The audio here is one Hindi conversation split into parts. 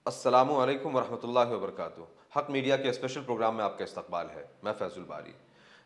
अस्सलामु अलैकुम वरहमतुल्लाहि वबरकातुहू। हक मीडिया के स्पेशल प्रोग्राम में आपका इस्तकबाल है। मैं फैजुल बारी।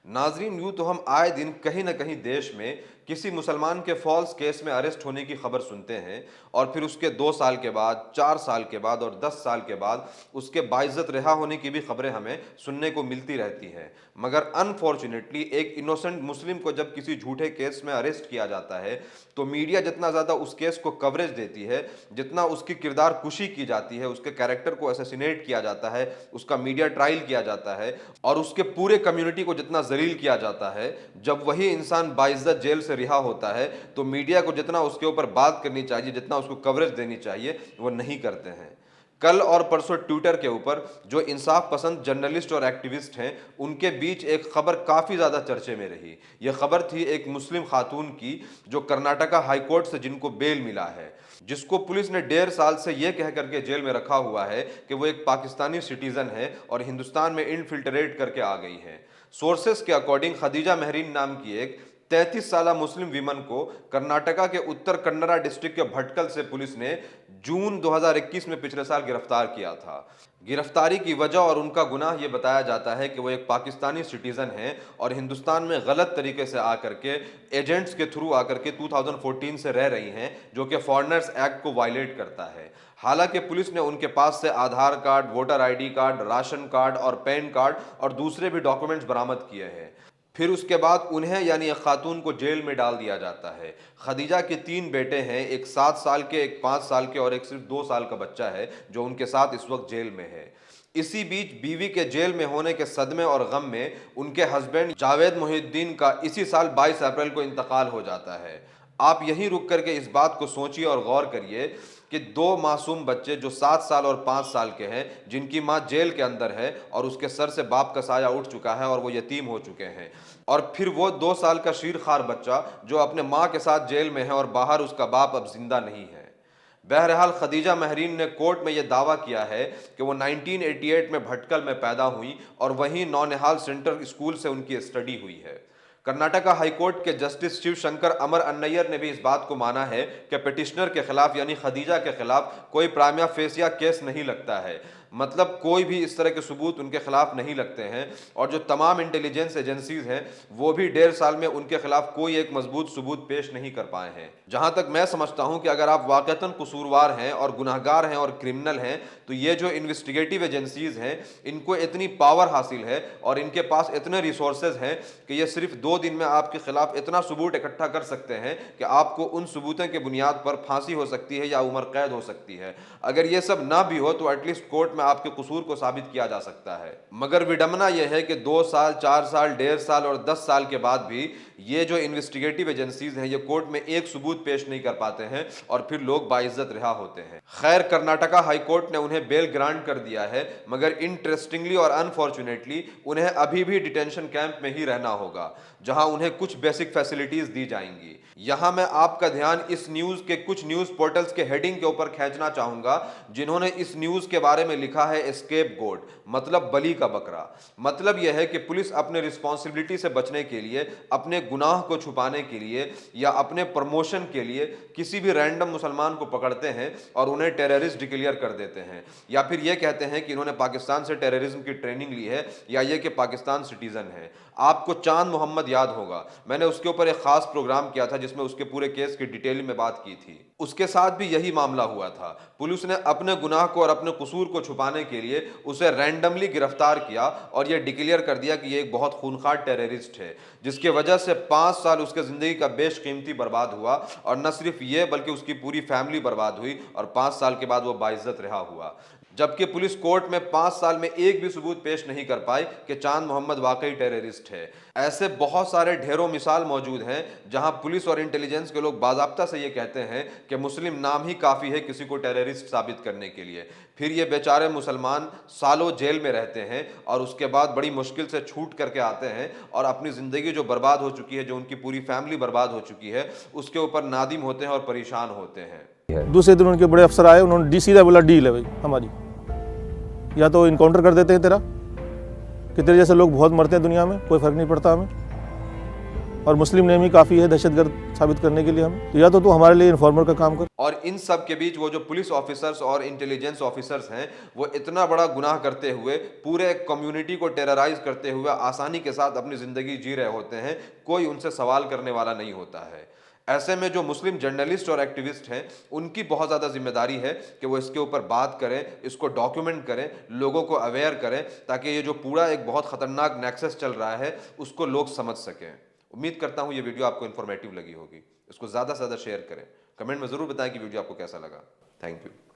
नाजरीन, यूँ तो हम आए दिन कहीं ना कहीं देश में किसी मुसलमान के फॉल्स केस में अरेस्ट होने की खबर सुनते हैं और फिर उसके 2 साल के बाद, 4 साल के बाद और 10 साल के बाद उसके बाइज्जत रिहा होने की भी खबरें हमें सुनने को मिलती रहती हैं। मगर अनफॉर्चुनेटली एक इनोसेंट मुस्लिम को जब किसी झूठे केस में अरेस्ट किया जाता है तो मीडिया जितना ज़्यादा उस केस को कवरेज देती है, जितना उसकी किरदार कुशी की जाती है, उसके कैरेक्टर को असैसिनेट किया जाता है, उसका मीडिया ट्रायल किया जाता है और उसके पूरे कम्युनिटी को जितना जलील किया जाता है, जब वही इंसान बाइज्जत जेल से रिहा होता है तो मीडिया को जितना उसके ऊपर बात करनी चाहिए, जितना उसको कवरेज देनी चाहिए, वो नहीं करते हैं। कल और परसों ट्विटर के ऊपर जो इंसाफ पसंद जर्नलिस्ट और एक्टिविस्ट हैं उनके बीच एक खबर काफ़ी ज़्यादा चर्चे में रही। यह खबर थी एक मुस्लिम खातून की जो कर्नाटका हाई कोर्ट से जिनको बेल मिला है, जिसको पुलिस ने 1.5 साल से यह कह करके जेल में रखा हुआ है कि वो एक पाकिस्तानी सिटीज़न है और हिंदुस्तान में इनफिल्ट्रेट करके आ गई है। सोर्सेस के अकॉर्डिंग खदीजा महरीन नाम की एक 33 साला मुस्लिम विमन को कर्नाटका के उत्तर कन्नड़ा डिस्ट्रिक्ट के भटकल से पुलिस ने जून 2021 में पिछले साल गिरफ्तार किया था। गिरफ्तारी की वजह और उनका गुनाह यह बताया जाता है कि वो एक पाकिस्तानी सिटीजन हैं और हिंदुस्तान में गलत तरीके से आकर के एजेंट्स के थ्रू आकर के 2014 से रह रही हैं, जो कि फॉरेनर्स एक्ट को वायलेट करता है। हालांकि पुलिस ने उनके पास से Aadhaar card, voter ID card, ration card और पैन कार्ड और दूसरे भी डॉक्यूमेंट्स बरामद किए हैं। फिर उसके बाद उन्हें यानी एक खातून को जेल में डाल दिया जाता है। खदीजा के 3 बेटे हैं, एक 7 साल के, एक 5 साल के और एक सिर्फ 2 साल का बच्चा है जो उनके साथ इस वक्त जेल में है। इसी बीच बीवी के जेल में होने के सदमे और गम में उनके हस्बैंड जावेद मोहिउद्दीन का इसी साल 22 अप्रैल को इंतकाल हो जाता है। आप यहीं रुक करके इस बात को सोचिए और गौर करिए कि 2 मासूम बच्चे जो 7 साल और 5 साल के हैं, जिनकी मां जेल के अंदर है और उसके सर से बाप का साया उठ चुका है और वो यतीम हो चुके हैं, और फिर वो 2 साल का शीरखार बच्चा जो अपने मां के साथ जेल में है और बाहर उसका बाप अब जिंदा नहीं है। बहरहाल खदीजा महरीन ने कोर्ट में यह दावा किया है कि वो 1988 में भटकल में पैदा हुई और वहीं नौनिहाल सेंट्रल स्कूल से उनकी स्टडी हुई है। कर्नाटका हाईकोर्ट के जस्टिस शिव शंकर अमर अन्नैयर ने भी इस बात को माना है कि पिटिशनर के खिलाफ यानी खदीजा के खिलाफ कोई प्राइमा फेसिया केस नहीं लगता है, मतलब कोई भी इस तरह के सबूत उनके खिलाफ नहीं लगते हैं और जो तमाम इंटेलिजेंस एजेंसीज हैं वो भी 1.5 साल में उनके खिलाफ कोई एक मजबूत सबूत पेश नहीं कर पाए हैं। जहां तक मैं समझता हूं कि अगर आप वाकईतन कसूरवार हैं और गुनाहगार हैं और क्रिमिनल हैं तो ये जो इन्वेस्टिगेटिव एजेंसीज हैं इनको इतनी पावर हासिल है और इनके पास इतने रिसोर्सेज हैं कि ये सिर्फ 2 दिन में आपके खिलाफ इतना सबूत इकट्ठा कर सकते हैं कि आपको उन सबूतों के बुनियाद पर फांसी हो सकती है या उम्र कैद हो सकती है। अगर ये सब ना भी हो तो एटलीस्ट कोर्ट में आपके कसूर को साबित किया जा सकता है। मगर विडंबना यह है कि 2 साल, 4 साल, 1.5 साल और 10 साल के बाद भी ये जो इन्वेस्टिगेटिव एजेंसीज हैं ये कोर्ट में एक सबूत पेश नहीं कर पाते हैं और फिर लोग बाइज्जत रिहा होते हैं। खैर, कर्नाटका हाई कोर्ट ने उन्हें बेल ग्रांट कर दिया है, मगर इंटरेस्टिंगली और अनफॉर्चुनेटली उन्हें अभी भी डिटेंशन कैंप में ही रहना होगा जहां उन्हें कुछ बेसिक फैसिलिटीज दी जाएंगी। यहां मैं आपका ध्यान इस न्यूज के कुछ न्यूज पोर्टल्स के हेडिंग के ऊपर खींचना चाहूंगा जिन्होंने इस न्यूज के बारे में लिखा है एस्केप गोट, मतलब बलि का बकरा। मतलब यह है कि पुलिस अपने रिस्पॉन्सिबिलिटी से बचने के लिए, अपने गुनाह को छुपाने के लिए या अपने प्रमोशन के लिए किसी भी रैंडम मुसलमान को पकड़ते हैं और उन्हें टेररिस्ट डिक्लेयर कर देते हैं, या फिर यह कहते हैं कि इन्होंने पाकिस्तान से टेररिज्म की ट्रेनिंग ली है या ये कि पाकिस्तान सिटीजन है। आपको चांद मोहम्मद याद होगा, मैंने उसके ऊपर एक खास प्रोग्राम किया था जिसमें उसके पूरे केस की डिटेल में बात की थी। उसके साथ भी यही मामला हुआ था। पुलिस ने अपने गुनाह को और अपने कसूर को छुपाने के लिए उसे रैंडमली गिरफ्तार किया और यह डिक्लेयर कर दिया कि यह एक बहुत खूनखार टेररिस्ट है, जिसके वजह से 5 साल उसके जिंदगी का बेशकीमती बर्बाद हुआ और न सिर्फ ये बल्कि उसकी पूरी फैमिली बर्बाद हुई और 5 साल के बाद वो बाइज्जत रिहा हुआ। जबकि पुलिस कोर्ट में 5 साल में एक भी सबूत पेश नहीं कर पाई कि चांद मोहम्मद वाकई टेररिस्ट है। ऐसे बहुत सारे ढेरों मिसाल मौजूद हैं जहां पुलिस और इंटेलिजेंस के लोग बाज़ाब्ता से ये कहते हैं कि मुस्लिम नाम ही काफ़ी है किसी को टेररिस्ट साबित करने के लिए। फिर ये बेचारे मुसलमान सालों जेल में रहते हैं और उसके बाद बड़ी मुश्किल से छूट करके आते हैं और अपनी ज़िंदगी जो बर्बाद हो चुकी है, जो उनकी पूरी फैमिली बर्बाद हो चुकी है, उसके ऊपर नादिम होते हैं और परेशान होते हैं। दूसरे दिन उनके बड़े अफसर आए, उन्होंने डीसी ने बोला डील है भाई हमारी, या तो इनकाउंटर कर देते हैं तेरा, कि तेरे जैसे लोग बहुत मरते हैं दुनिया में, कोई फ़र्क नहीं पड़ता हमें, और मुस्लिम नेम ही काफ़ी है दहशतगर्द साबित करने के लिए हमें। या तो हमारे लिए इन्फॉर्मर का काम कर। और इन सब के बीच वो जो पुलिस ऑफिसर्स और इंटेलिजेंस ऑफिसर्स हैं वो इतना बड़ा गुनाह करते हुए, पूरे कम्युनिटी को टेरराइज करते हुए आसानी के साथ अपनी जिंदगी जी रहे होते हैं, कोई उनसे सवाल करने वाला नहीं होता है। ऐसे में जो मुस्लिम जर्नलिस्ट और एक्टिविस्ट हैं उनकी बहुत ज़्यादा जिम्मेदारी है कि वो इसके ऊपर बात करें, इसको डॉक्यूमेंट करें, लोगों को अवेयर करें, ताकि ये जो पूरा एक बहुत ख़तरनाक नेक्सस चल रहा है उसको लोग समझ सकें। उम्मीद करता हूँ ये वीडियो आपको इन्फॉर्मेटिव लगी होगी। इसको ज़्यादा से ज़्यादा शेयर करें। कमेंट में ज़रूर बताएं कि वीडियो आपको कैसा लगा। Thank you.